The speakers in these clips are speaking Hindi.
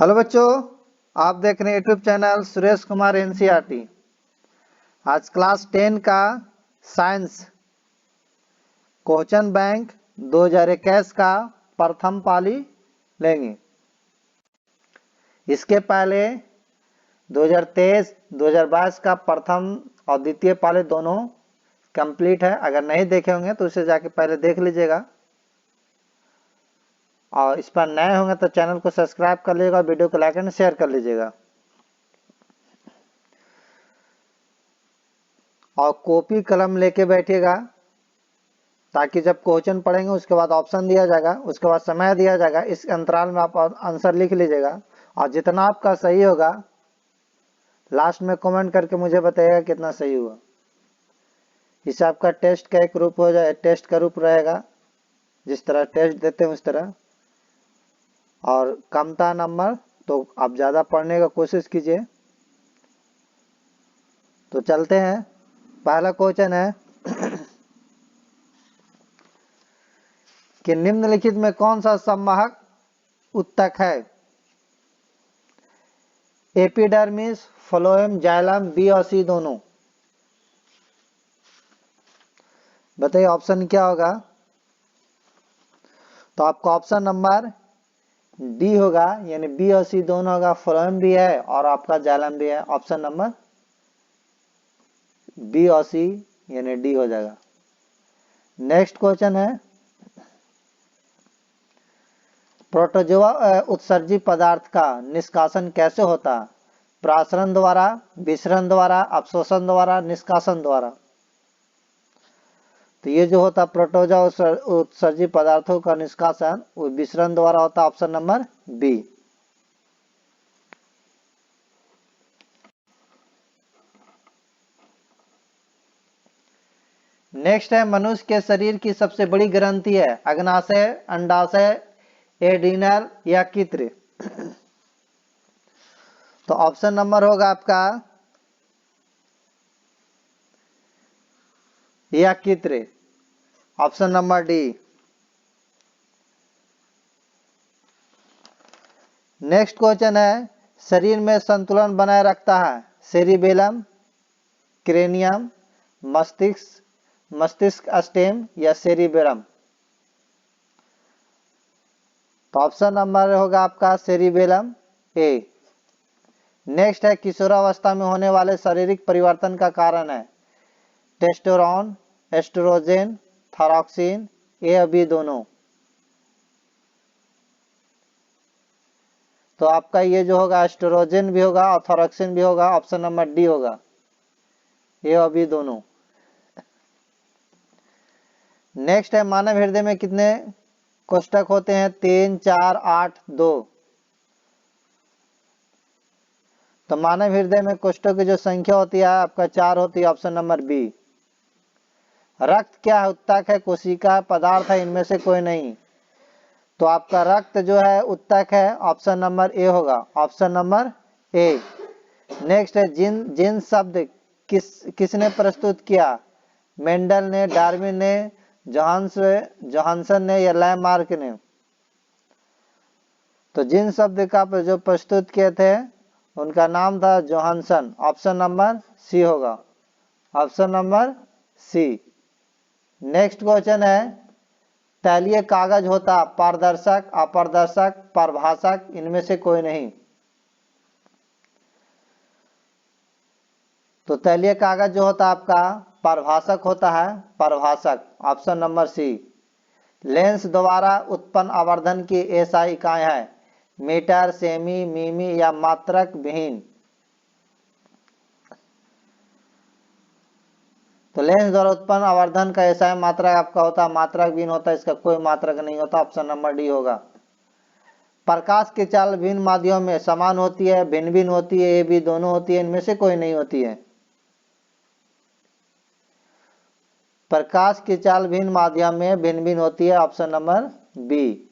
हेलो बच्चों, आप देख रहे हैं YouTube channel Suresh Kumar NCERT. आज क्लास 10 का साइंस क्वेश्चन बैंक 2021 का प्रथम पाली लेंगे। इसके पहले 2023 2022 का प्रथम और द्वितीय पाली दोनों कंप्लीट है। अगर नहीं देखे होंगे तो उसे जाके पहले देख लीजिएगा, और इस पर नए होंगे तो चैनल को सब्सक्राइब कर लीजिएगा, वीडियो को लाइक एंड शेयर कर लीजिएगा। और कॉपी कलम लेके बैठिएगा, ताकि जब क्वेश्चन पढ़ेंगे उसके बाद ऑप्शन दिया जाएगा, उसके बाद समय दिया जाएगा। इस अंतराल में आप आंसर लिख लीजिएगा, और जितना आपका सही होगा लास्ट में कमेंट करके मुझे बताइएगा कितना सही हुआ। इससे आपका टेस्ट का एक रूप हो जाए, टेस्ट का रूप रहेगा, जिस तरह टेस्ट देते हैं उस तरह। और कम था नंबर तो आप ज़्यादा पढ़ने का कोशिश कीजिए। तो चलते हैं, पहला क्वेश्चन है कि निम्नलिखित में कौन सा संवाहक उत्तक है? एपिडर्मिस, फ्लोएम, जाइलम, बी और सी दोनों। बताइए ऑप्शन क्या होगा? तो आपका ऑप्शन नंबर डी होगा, यानी बी और सी दोनों होगा। फ्लोएम भी है और आपका जाइलम भी है। ऑप्शन नंबर बी और सी यानी डी हो जाएगा। नेक्स्ट क्वेश्चन है, प्रोटोजोआ उत्सर्जी पदार्थ का निष्कासन कैसे होता? प्रासरण द्वारा, विसरण द्वारा, अवशोषण द्वारा, निष्कासन द्वारा। तो ये जो होता प्रोटोजोआ उत्सर्जी पदार्थों का निष्कासन वो विसरण द्वारा होता। Option number B. नेक्स्ट है, मनुष्य के शरीर की सबसे बड़ी ग्रंथि है? अग्नाशय, अंडाशय, एड्रीनल या कित्र? तो ऑप्शन नंबर होगा आपका या कित्र, option number D. Next question है, शरीर में संतुलन बनाए रखता है? सेरिबेलम, क्रेनियम, मस्तिष्क, मस्तिष्क स्टेम या सेरिबेलम? तो ऑप्शन नंबर होगा आपका सेरिबेलम ए। नेक्स्ट है, किशोरावस्था में होने वाले शारीरिक परिवर्तन का कारण है? Testosterone, oestrogen, thyroxine, A B दोनों? तो आपका ये जो होगा एस्ट्रोजन भी होगा और थायरॉक्सिन भी होगा। ऑप्शन नंबर डी होगा, ए और बी दोनों। नेक्स्ट है, मानव हृदय में कितने कोष्ठक होते हैं? 3, 4, 8, 2। तो मानव हृदय में कोष्ठक की जो संख्या होती है आपका 4 होती है। Option number B. रक्त क्या है? उत्तक है, कोशिका पदार्थ है, इनमें से कोई नहीं। तो आपका रक्त जो है उत्तक है। ऑप्शन नंबर ए होगा, ऑप्शन नंबर ए। नेक्स्ट है, जीन शब्द किसने प्रस्तुत किया? मेंडल ने, डार्विन ने, जोहानसन ने या लैमार्क ने? तो जीन शब्द का जो प्रस्तुत किए थे उनका नाम था जोहानसन। ऑप्शन नंबर सी होगा, option number C. Next question है, तैलीय कागज होता पारदर्शक, अपारदर्शक, पारभाषक, इनमें से कोई नहीं? तो तैलीय कागज जो होता आपका पारभाषक होता है, पारभाषक। Option number C. लेंस द्वारा उत्पन्न आवर्धन की ऐसा इकाई है? मीटर, सेमी, मिमी या मात्रक विहीन? तो लेंस द्वारा उत्पन्न आवर्धन का ऐसा मात्रक आपका होता है मात्रक विहीन होता है, इसका कोई मात्रक नहीं होता। ऑप्शन नंबर डी होगा। प्रकाश की चाल भिन्न माध्यमों में समान होती है, भिन्न भिन्न होती है, ये भी दोनों होती है, इनमें से कोई नहीं होती है? प्रकाश की चाल भिन्न माध्यम में भिन्न भिन्न होती है। Option number B.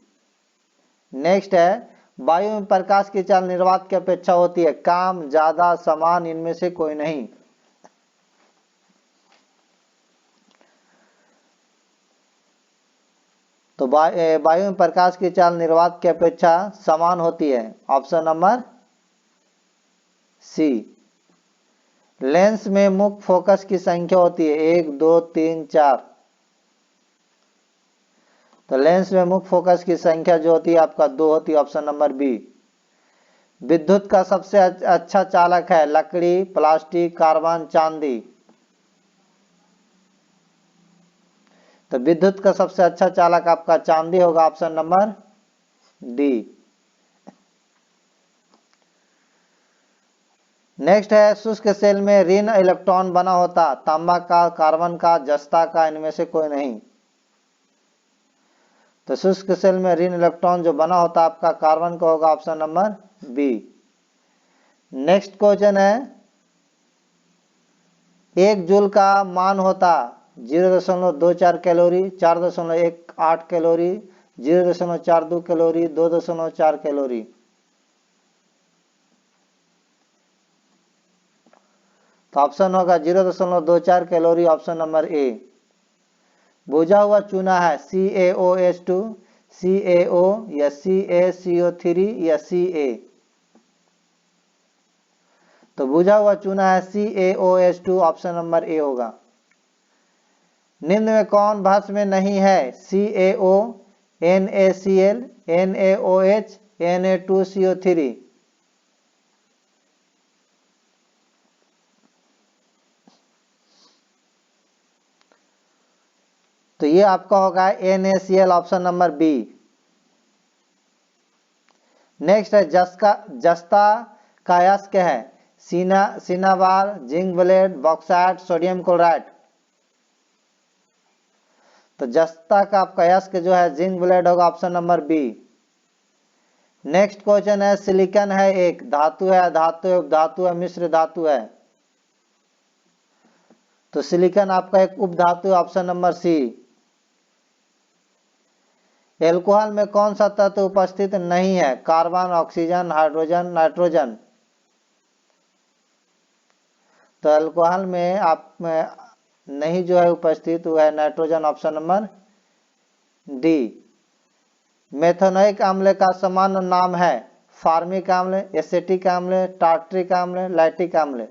नेक्स्ट है, वायु में प्रकाश की चाल निर्वात की अपेक्षा होती है? कम, ज्यादा, समान, इनमें से कोई नहीं? तो वायु में प्रकाश की चाल निर्वात की अपेक्षा समान होती है। Option number C. लेंस में मुख्य फोकस की संख्या होती है 1 2 3 4। तो लेंस में मुख्य फोकस की संख्या जो होती है आपका 2 होती है। Option number B. विद्युत का सबसे अच्छा चालक है लकड़ी, प्लास्टिक, कार्बन, चांदी। तो विद्युत का सबसे अच्छा चालक आपका चांदी होगा। Option number D. नेक्स्ट है शुष्क सेल में ऋण इलेक्ट्रॉन बना होता तांबा का, कार्बन का, जस्ता का, इनमें से कोई नहीं। तो शुष्क सेल में ऋण इलेक्ट्रॉन जो बना होता आपका कार्बन का होगा। Option number B. Next question है 1 जूल का मान होता 0.24 कैलोरी, 4.18 कैलोरी, 0.42 कैलोरी, 2.4 कैलोरी। तो ऑप्शन होगा 0.24 कैलोरी। Option number A. बुझा हुआ चूना है CaOH2, CaO या CaCO3 या Ca। तो बुझा हुआ चूना है CaOH2। ऑप्शन नंबर ए होगा। निम्न में कौन भस्म में नहीं है? CaO, NaCl, NaOH, Na2CO3। तो ये आपका होगा NaCl। Option number B. Next है जस्ता का अयस्क है cinnabar, zinc blade, bauxite, sodium chloride. तो जस्ता का आपका अयस्क जो है जिंक ब्लेड होगा। Option number B. Next question है सिलिकॉन है एक धातु है, धातु उपधातु है, मिश्र धातु है। तो सिलिकॉन आपका एक उपधातु। Option number C. एल्कोहल में कौन सा तत्व उपस्थित नहीं है? Carbon, oxygen, hydrogen, nitrogen. तो अल्कोहल में आप नहीं जो है उपस्थित हुआ है nitrogen. Option number D. Methanoic अम्ल का सामान्य नाम है फार्मिक अम्ल, एसिटिक अम्ल, टार्ट्रिक अम्ल, लैक्टिक अम्ल।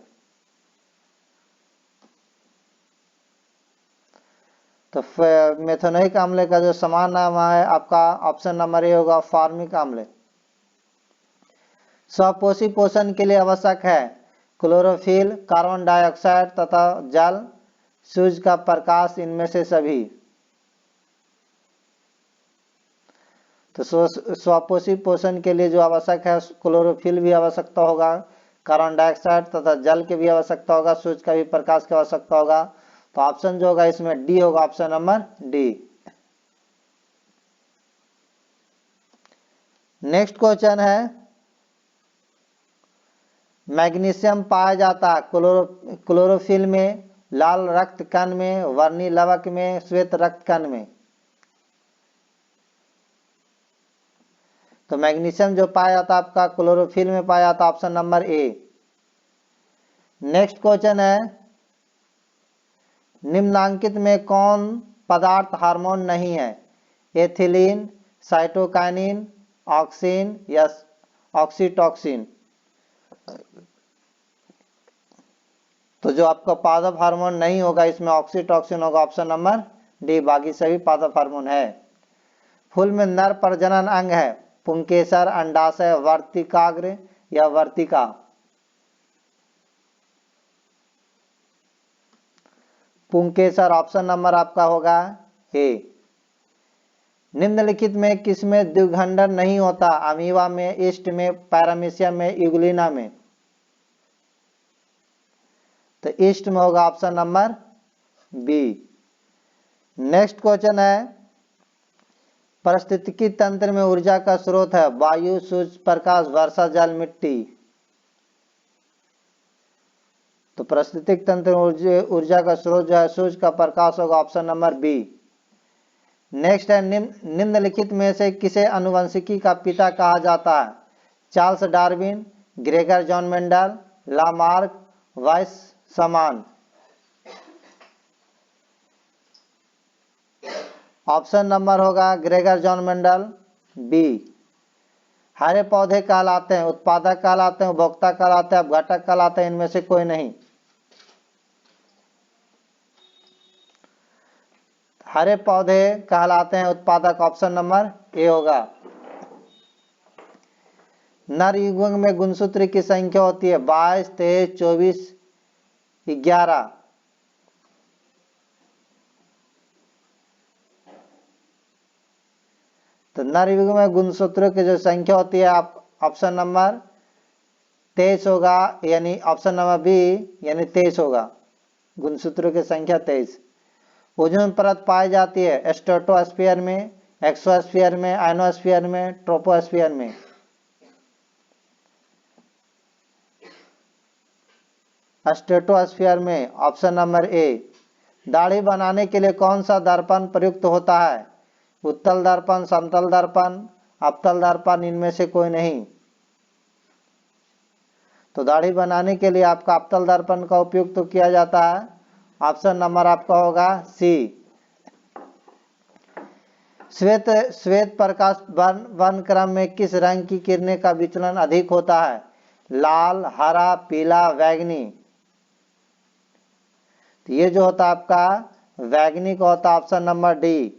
तो मेथनोइक अम्ल का जो समान नाम है आपका ऑप्शन नंबर ए होगा फार्मिक अम्ल। स्वपोषी पोषण के लिए आवश्यक है क्लोरोफिल, कार्बन डाइऑक्साइड तथा जल, सूर्य का प्रकाश, इनमें से सभी। तो स्वपोषी पोषण के लिए जो आवश्यक है क्लोरोफिल भी आवश्यकता होगा, कार्बन डाइऑक्साइड तथा जल की भी आवश्यकता होगा, सूर्य का भी प्रकाश की आवश्यकता होगा। तो ऑप्शन जो होगा इसमें डी होगा। Option number D. Next question है मैग्नीशियम पाया जाता क्लोरोफिल में, लाल रक्त कण में, वर्णी लवक में, श्वेत रक्त कण में। तो मैग्नीशियम जो पाया जाता आपका क्लोरोफिल में पाया जाता। Option number A. Next question है निम्नांकित में कौन पदार्थ हार्मोन नहीं है? एथिलीन, साइटोकाइनिन, ऑक्सिन या ऑक्सीटॉक्सिन। तो जो आपका पादप हार्मोन नहीं होगा इसमें ऑक्सीटॉक्सिन होगा। Option number D. बाकी सभी पादप हार्मोन है। फूल में नर प्रजनन अंग है पुंकेसर, अंडाशय, वर्तिकाग्र या वर्तिका। पुंकेसर। ऑप्शन नंबर आपका होगा ए। निम्नलिखित में किसमें द्विखंडन नहीं होता? अमीबा में, ईस्ट में, पैरामीशियम में, यूग्लिना में। तो ईस्ट में होगा। Option number B. Next question है पारिस्थितिकी तंत्र में ऊर्जा का स्रोत है वायु, सूर्य प्रकाश, वर्षा जल, मिट्टी। तो पारिस्थितिक तंत्र में ऊर्जा का स्रोत जो है सूर्य का प्रकाश होगा। Option number B. नेक्स्ट है निम्नलिखित में से किसे आनुवंशिकी का पिता कहा जाता है? Charles Darwin, Gregor John Mendel, Lamarck, vice समान। ऑप्शन नंबर होगा ग्रेगर जॉन मेंडल बी। हरे पौधे कहलाते हैं, उत्पादक कहलाते हैं, उपभोक्ता कहलाते हैं, अपघटक कहलाते हैं, इनमें से कोई नहीं। हरे पौधे कहलाते हैं उत्पादक, ऑप्शन नंबर ए होगा। नर युग्म में गुणसूत्र की संख्या होती है 22, 23, 24, 11। तो नर युग्म में गुणसूत्रों की जो संख्या होती है आप ऑप्शन नंबर 23 होगा, यानी ऑप्शन नंबर बी यानी 23 होगा, गुणसूत्रों की संख्या 23। ओजोन परत पाई जाती है स्ट्रेटोस्फीयर में, एक्सोस्फीयर में, आयनोस्फीयर में, ट्रोपोस्फीयर में। स्ट्रेटोस्फीयर में, ऑप्शन नंबर ए। दाढ़ी बनाने के लिए कौन सा दर्पण प्रयुक्त होता है? उत्तल दर्पण, समतल दर्पण, अवतल दर्पण, इनमें से कोई नहीं। तो दाढ़ी बनाने के लिए आपका अवतल दर्पण का उपयोग तो किया जाता है, ऑप्शन नंबर आपका होगा सी। श्वेत प्रकाश वर्ण क्रम में किस रंग की किरणें का विचलन अधिक होता है? लाल, हरा, पीला, बैंगनी। तो ये जो होता है आपका बैंगनी का होता है, option number D.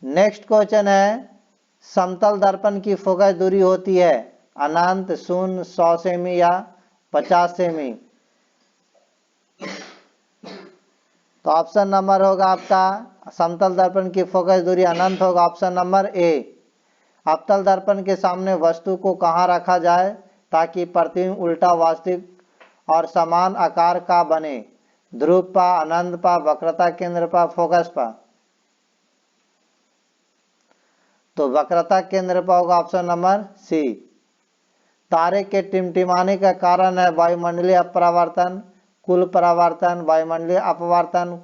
Next question है, समतल दर्पण की फोकस दूरी होती है अनंत, शून्य, 100 सेमी या 50 सेमी। तो ऑप्शन नंबर होगा आपका समतल दर्पण की फोकस दूरी अनंत होगा, ऑप्शन नंबर ए। अवतल दर्पण के सामने वस्तु को कहाँ रखा जाए ताकि प्रतिबिंब उल्टा वास्तविक और समान आकार का बने? ध्रुव पर, अनंत पर, वक्रता केंद्र पर, फोकस पर। तो वक्रता केंद्र पर होगा, ऑप्शन नंबर सी। तारे के टिमटिमाने का कारण है वायुमंडलीय अपरावर्तन, कुल परावर्तन, वायुमंडलीय अपवर्तन,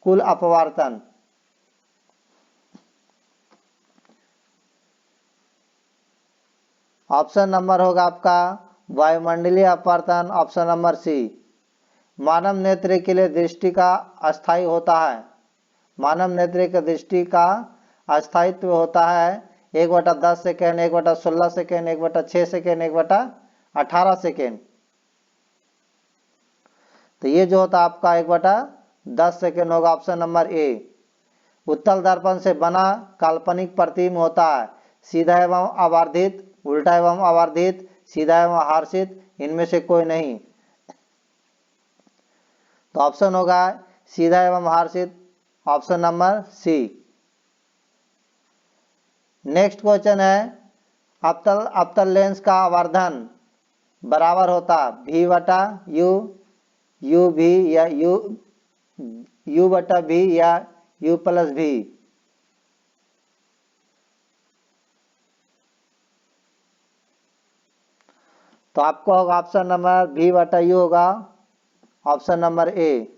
कुल अपवर्तन। ऑप्शन नंबर होगा आपका वायुमंडलीय अपवर्तन, ऑप्शन नंबर सी। मानव नेत्र के लिए दृष्टि का अस्थायी होता है, मानव नेत्र की दृष्टि का अस्थायित्व होता है 1/10 सेकेंड, 1/16 सेकेंड, 1/6 सेकेंड, 1/18 सेकेंड। तो ये जो होता है आपका 1/10 सेकेंड होगा, ऑप्शन नंबर ए। उत्तल दर्पण से बना काल्पनिक प्रतिबिंब होता है सीधा एवं आवर्धित, उल्टा एवं आवर्धित, सीधा एवं हर्षित, इनमें से कोई नहीं। तो ऑप्शन होगा सीधा एवं हर्षित, option number C. Next question है, अवतल लेंस का आवर्धन बराबर होता v बटा u, u v या u बटा v या u प्लस v। तो आपको होगा ऑप्शन नंबर v बटा u होगा, ऑप्शन नंबर ए।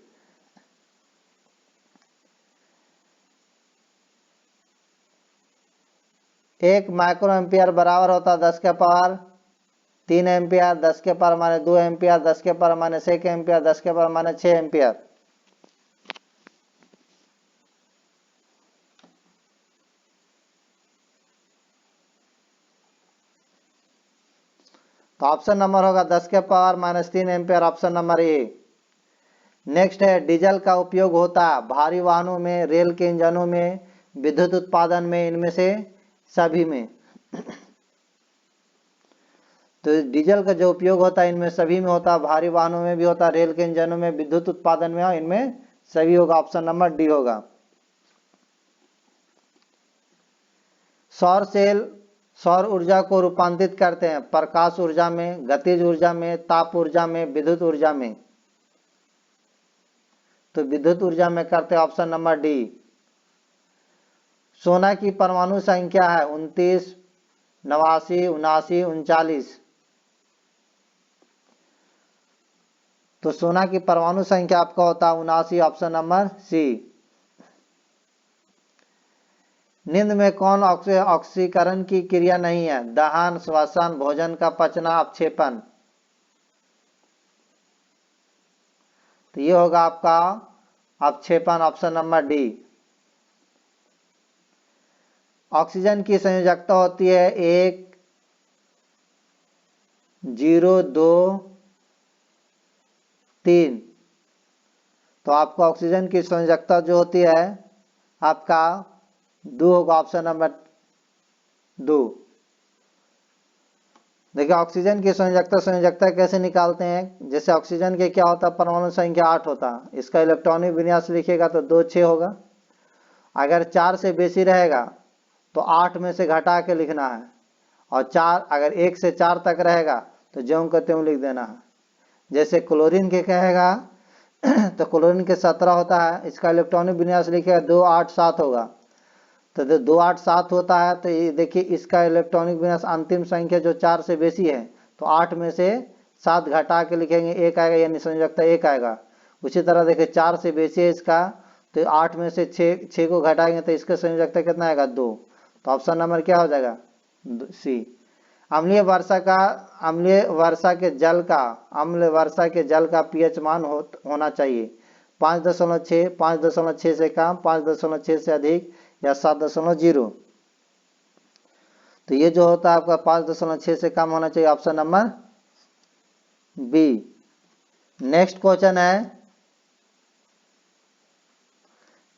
एक माइक्रो एम्पियर बराबर होता 10 के पावर 3 एम्पियर, 10 के पावर माने 2 एम्पियर, 10 के पावर माने 6 एम्पियर, 10 के पावर माने 6 एम्पियर। तो ऑप्शन नंबर होगा 10 के power -3 ampere, option number A. Next है, डीजल का उपयोग होता है भारी वाहनों में, रेल के इंजनों में, विद्युत उत्पादन में, इनमें से सभी में। तो डीजल का जो उपयोग होता है इनमें सभी में होता है, भारी वाहनों में भी होता है, रेल के इंजनों में, विद्युत उत्पादन में, इनमें सभी होगा, ऑप्शन नंबर डी होगा। सौर सेल सौर ऊर्जा को रूपांतरित करते हैं प्रकाश ऊर्जा में, गतिज ऊर्जा में, ताप ऊर्जा में, विद्युत ऊर्जा में। तो विद्युत ऊर्जा में करते हैं, ऑप्शन नंबर डी। सोना की परमाणु संख्या है 29, 89, 79, 39। तो सोना की परमाणु संख्या आपका होता है 79, ऑप्शन नंबर सी। निम्न में कौन ऑक्सीकरण की क्रिया नहीं है? दहन, श्वसन, भोजन का पचना, अपक्षेपण। तो ये होगा आपका अवक्षेपण, ऑप्शन नंबर डी। ऑक्सीजन की संयोजकता होती है 1, 0, 2, 3। तो आपको ऑक्सीजन की संयोजकता जो होती है आपका 2 होगा, ऑप्शन नंबर 2। देखिए ऑक्सीजन की संयोजकता कैसे निकालते हैं। जैसे ऑक्सीजन के क्या होता है, परमाणु संख्या 8 होता है, इसका इलेक्ट्रॉनिक विन्यास लिखिएगा तो 2, 6 होगा। अगर 4 से बेसी रहेगा तो 8 में से घटा के लिखना है, और 4 अगर 1 से 4 तक रहेगा तो ज्यों का त्यों लिख देना है। जैसे क्लोरीन के कहेगा तो क्लोरीन के 17 होता है, इसका इलेक्ट्रॉनिक विन्यास लिखिएगा 2, 8, 7 होगा। तो 2, 8, 7 होता है, तो ये देखिए इसका इलेक्ट्रॉनिक विन्यास अंतिम संख्या जो 4 से बेसी है तो 8 में से 7 घटा के लिखेंगे, 1 आएगा, यानी संयोजकता 1 आएगा। उसी तरह देखिए 4 से बेसी है इसका, तो 8 में से 6 को घटाएंगे तो इसका संयोजकता कितना आएगा, 2। तो ऑप्शन नंबर क्या हो जाएगा, सी। अम्लीय वर्षा के जल का पीएच मान होना चाहिए 5.6, 5.6 से कम, 5.6 से अधिक, या 7.0। तो ये जो होता है आपका 5.6 से कम होना चाहिए, option number B. Next question है,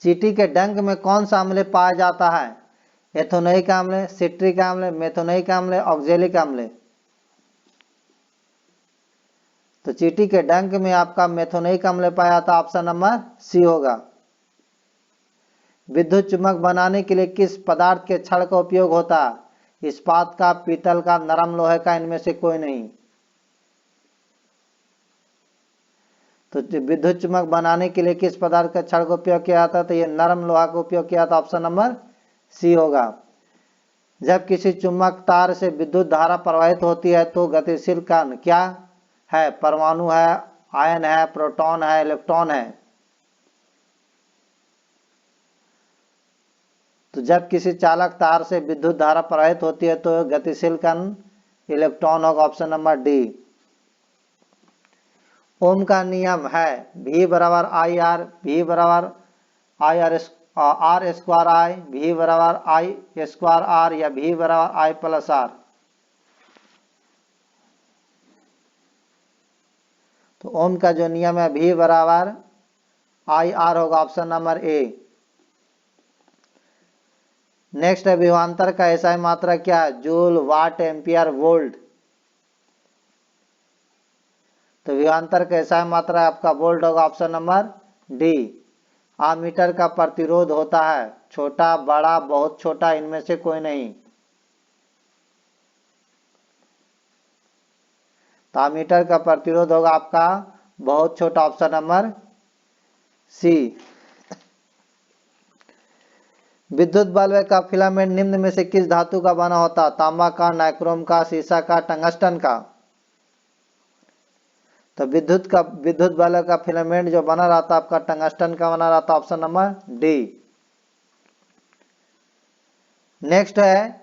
चींटी के डंक में कौन सा अम्ल पाया जाता है, एथोनोइक अम्ल, सिट्रिक अम्ल, मेथोनोइक अम्ल, ऑक्जेलिक अम्ल। तो चींटी के डंक में आपका मेथोनोइक अम्ल पाया जाता है, ऑप्शन नंबर सी होगा। विद्युत चुम्बक बनाने के लिए किस पदार्थ के छड़ का उपयोग होता है, इस्पात का, पीतल का, नरम लोहे का, इनमें से कोई नहीं। तो विद्युत चुम्बक बनाने के लिए किस पदार्थ का छड़ का उपयोग किया जाता है, तो ये नरम लोहा का उपयोग किया जाता है, ऑप्शन नंबर सी होगा। जब किसी चुम्बक तार से विद्युत धारा प्रवाहित होती है तो गतिशील कण क्या है, परमाणु है, आयन है, प्रोटॉन है, इलेक्ट्रॉन है। तो जब किसी चालक तार से विद्युत धारा प्रवाहित होती है तो गतिशील कण इलेक्ट्रॉन होगा, ऑप्शन नंबर डी। ओम का नियम है V बराबर आई आर, V बराबर I R square I, V बराबर आई स्क्वायर आर, या V बराबर आई प्लस आर। तो ओम का जो नियम है V बराबर आई आर होगा, ऑप्शन नंबर ए। नेक्स्ट है, विभवांतर का एसआई मात्रा क्या है, जूल, वाट, एम्पियर, वोल्ट। तो विभवांतर का एसआई मात्रा आपका वोल्ट होगा, ऑप्शन नंबर डी। आमीटर का प्रतिरोध होता है छोटा, बड़ा, बहुत छोटा, इनमें से कोई नहीं। तो आमीटर का प्रतिरोध होगा आपका बहुत छोटा, ऑप्शन नंबर सी। विद्युत बल्ब का फिलामेंट निम्न में से किस धातु का बना होता, तांबा का, नाइक्रोम का, सीसा का, टंगस्टन का। तो विद्युत बल्ब का फिलामेंट जो बना रहता आपका टंगस्टन का बना रहता, ऑप्शन नंबर डी। नेक्स्ट है,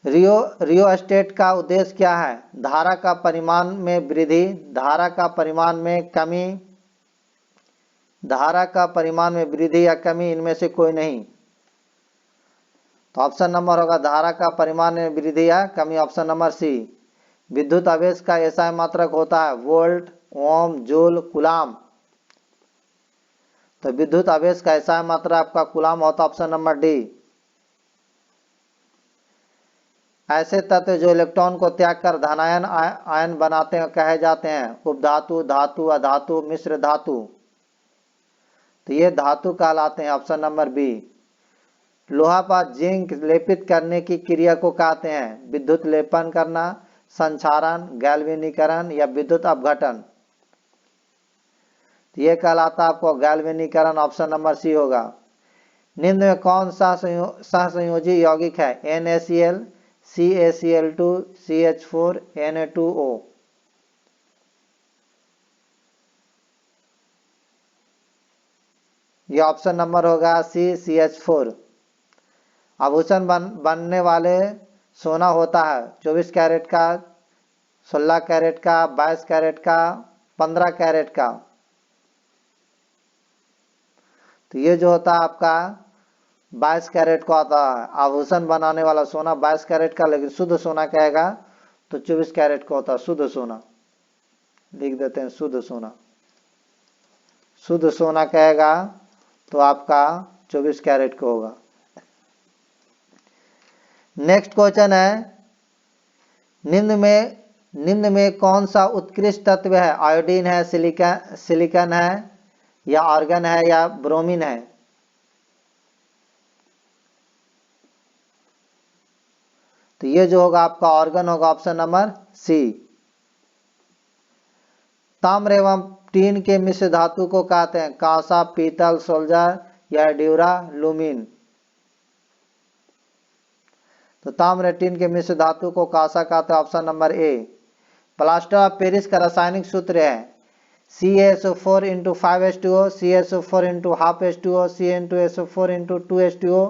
रियोस्टेट का उद्देश्य क्या है, धारा का परिमाण में वृद्धि, धारा का परिमाण में कमी, धारा का परिमाण में वृद्धि या कमी, इनमें से कोई नहीं। तो ऑप्शन नंबर होगा धारा का परिमाण में वृद्धि या कमी, ऑप्शन नंबर सी। विद्युत आवेश का एसआई मात्रक होता है वोल्ट, ओम, जूल, कूलाम। तो विद्युत आवेश का एसआई मात्रा आपका कूलाम होता, ऑप्शन नंबर डी। ऐसे तत्व जो इलेक्ट्रॉन को त्याग कर धनायन आयन बनाते हैं कहे जाते हैं उपधातु, धातु, अधातु, मिश्र धातु। तो ये धातु कहलाते हैं, ऑप्शन नंबर बी। लोहा पर जिंक लेपित करने की क्रिया को कहते हैं विद्युत लेपन करना, संक्षारण, गैल्वेनीकरण, या विद्युत अपघटन। तो ये कहलाता आपको गैल्वेनीकरण, ऑप्शन नंबर सी होगा। निम्न में कौन सा सहसंयोजी यौगिक है, NaCl, CaCl2, CH4, Na2O। ये ऑप्शन नंबर होगा सी, CH4। आभूषण बनने वाले सोना होता है 24 कैरेट का, 16 कैरेट का, 22 कैरेट का, 15 कैरेट का। तो ये जो होता है आपका 22 कैरेट का आता है। आभूषण बनाने वाला सोना 22 कैरेट का, लेकिन शुद्ध सोना कहेगा तो 24 कैरेट का होता है शुद्ध सोना। लिख देते हैं शुद्ध सोना। शुद्ध सोना कहेगा तो आपका 24 कैरेट का होगा। नेक्स्ट क्वेश्चन है, निम्न में कौन सा उत्कृष्ट तत्व है? आयोडीन है, सिलिकॉन है, या आर्गन है, या ब्रोमीन है? तो ये जो होगा आपका आर्गन होगा, ऑप्शन नंबर सी। ताम्र एवं टीन के मिश्र धातु को कहते हैं? कांसा, पीतल, सोल्जर, या ड्यूरा लुमिन? तो ताम्र टीन के मिश्र धातु को कांसा कहते हैं, option number A. Plaster of Paris का रासायनिक सूत्र है CaSO4 × 5H2O, CaSO4 × ½ H2O, CnO4 × 2H2O,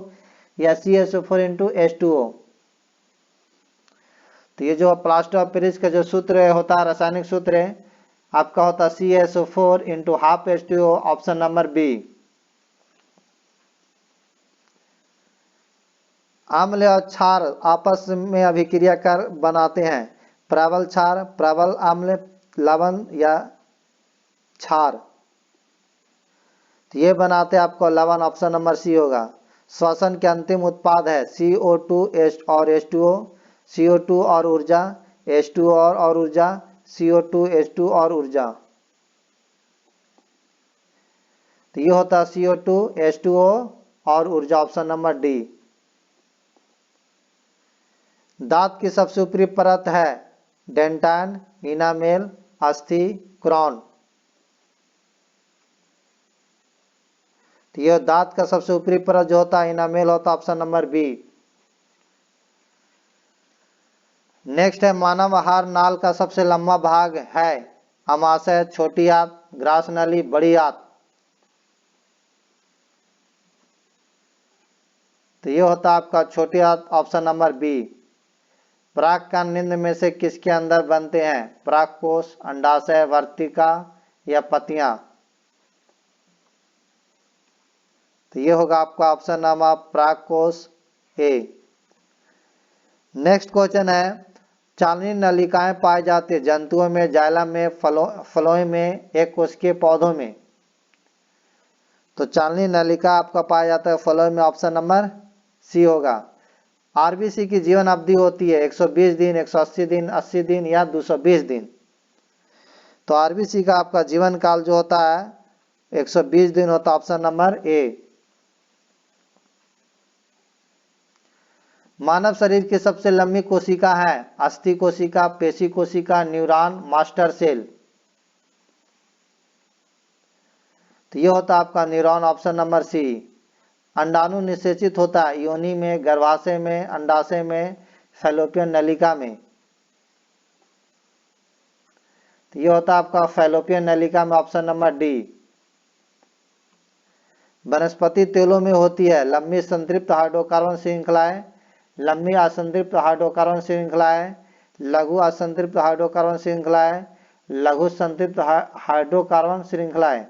या CaSO4 × H2O? तो ये जो प्लास्टर ऑफ पेरिस का जो सूत्र होता है, रासायनिक सूत्र है आपका होता है CaSO4 × ½ H2O, option number B. अम्ल और क्षार आपस में अभिक्रिया कर बनाते हैं? प्रबल क्षार, प्रबल अम्ल, लवण, या क्षार? तो ये बनाते हैं आपको लवण, ऑप्शन नंबर सी होगा। श्वसन के अंतिम उत्पाद है CO2 और H2O, CO2 और ऊर्जा, H2O और ऊर्जा, CO2 H2 और ऊर्जा? तो ये होता है CO2 H2O और ऊर्जा, ऑप्शन नंबर डी। दांत की सबसे ऊपरी परत है डेंटाइन, इनामेल, अस्थि, क्राउन? तो यह दांत का सबसे ऊपरी परत जो होता है इनामेल होता है, ऑप्शन नंबर बी। नेक्स्ट है, मानव आहार नाल का सबसे लंबा भाग है? अमाशय, छोटी आंत, ग्रास नली, बड़ी आंत? तो ये होता है आपका छोटी आंत, ऑप्शन नंबर बी। पराग कण निम्न में से किसके अंदर बनते हैं? परागकोश, अंडाशय, वर्तिका, या पत्तियां? तो ये होगा आपका ऑप्शन नंबर परागकोश ए। नेक्स्ट क्वेश्चन है, चालनी नलिकाएं पाई जाती है जंतुओं में, जाइलम में, फलों में, एक कोशिकीय पौधों में? तो चालनी नलिका आपका पाया जाता है फलों में, ऑप्शन नंबर सी होगा। आरबीसी की जीवन अवधि होती है 120 दिन, 180 दिन, 80 दिन, या 220 दिन? तो आरबीसी का आपका जीवन काल जो होता है 120 दिन होता है, ऑप्शन नंबर ए। मानव शरीर की सबसे लंबी कोशिका है? अस्थि कोशिका, पेशी कोशिका, न्यूरॉन, मास्टर सेल? तो ये होता है आपका न्यूरॉन, ऑप्शन नंबर सी। अंडाणु निषेचित होता है योनि में, गर्भाशय में, अंडाशय में, फैलोपियन नलिका में? तो ये होता है आपका फैलोपियन नलिका में, ऑप्शन नंबर डी। वनस्पति तेलों में होती है लंबी संतृप्त हाइड्रोकार्बन श्रृंखलाएं, लंबी असंतृप्त हाइड्रोकार्बन श्रृंखलाएं, लघु असंतृप्त हाइड्रोकार्बन श्रृंखलाएं, लघु संतृप्त हाइड्रोकार्बन श्रृंखलाएं?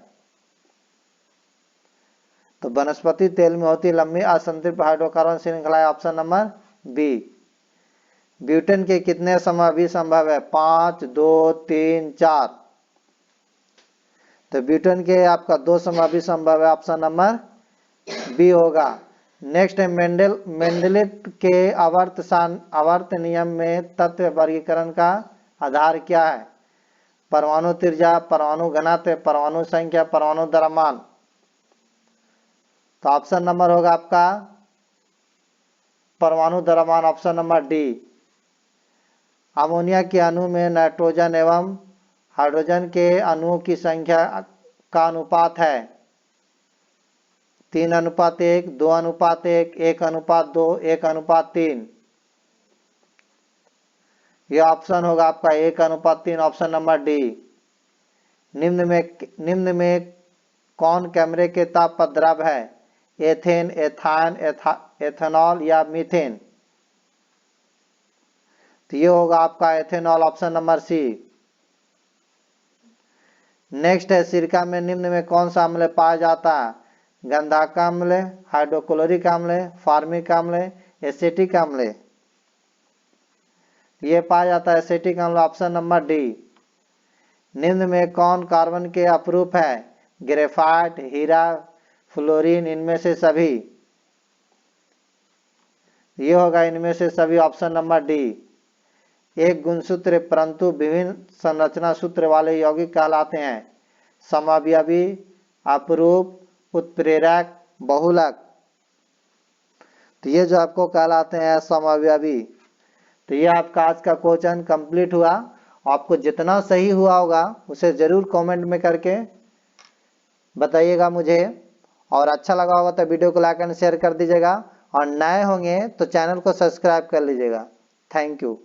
तो वनस्पति तेल में होती लंबी असंतृप्त हाइड्रोकार्बन श्रृंखलाएं, ऑप्शन नंबर बी। ब्यूटेन के कितने समावधि संभव है? 5, 2, 3, 4? तो ब्यूटेन के आपका 2 समावधि संभव है, ऑप्शन नंबर बी होगा। नेक्स्ट है, मेंडलीव के आवर्त नियम में तत्व वर्गीकरण का आधार क्या है? परमाणु त्रिज्या, परमाणु घनत्व, परमाणु संख्या, परमाणु द्रव्यमान? तो ऑप्शन नंबर होगा आपका परमाणु द्रव्यमान, ऑप्शन नंबर डी। अमोनिया के अणु में नाइट्रोजन एवं हाइड्रोजन के अणुओं की संख्या का अनुपात है 3:1, 2:1, 1:2, 1:3? यह ऑप्शन होगा आपका 1:3, ऑप्शन नंबर डी। निम्न में कौन कैमरे के ताप पर द्रव है? एथेन, एथान, एथेनॉल, या मीथेन? तो ये होगा आपका ethanol, option number C. Next है, सिरका में निम्न में कौन सा अम्ल पाया जाता है? गंधक अम्ल, हाइड्रोक्लोरिक अम्ल, फार्मिक अम्ल, एसिटिक अम्ल। ये पाया जाता है एसिटिक अम्ल, ऑप्शन नंबर डी। निम्न में कौन कार्बन के अपरूप है? ग्रेफाइट, हीरा, फ्लोरीन, इनमें से सभी। ये होगा इनमें से सभी, ऑप्शन नंबर डी। एक गुणसूत्र परंतु विभिन्न संरचना सूत्र वाले यौगिक कहलाते हैं? समअवयवी, अपरूप, उत्प्रेरक, बहुलक। तो ये जो आपको कहलाते हैं समअवयवी। तो ये आपका आज का क्वेश्चन कंप्लीट हुआ। आपको जितना सही हुआ होगा उसे जरूर कमेंट में करके बताइएगा मुझे, और अच्छा लगा होगा तो वीडियो को लाइक एंड शेयर कर दीजिएगा, और नए होंगे तो चैनल को सब्सक्राइब कर लीजिएगा। Thank you.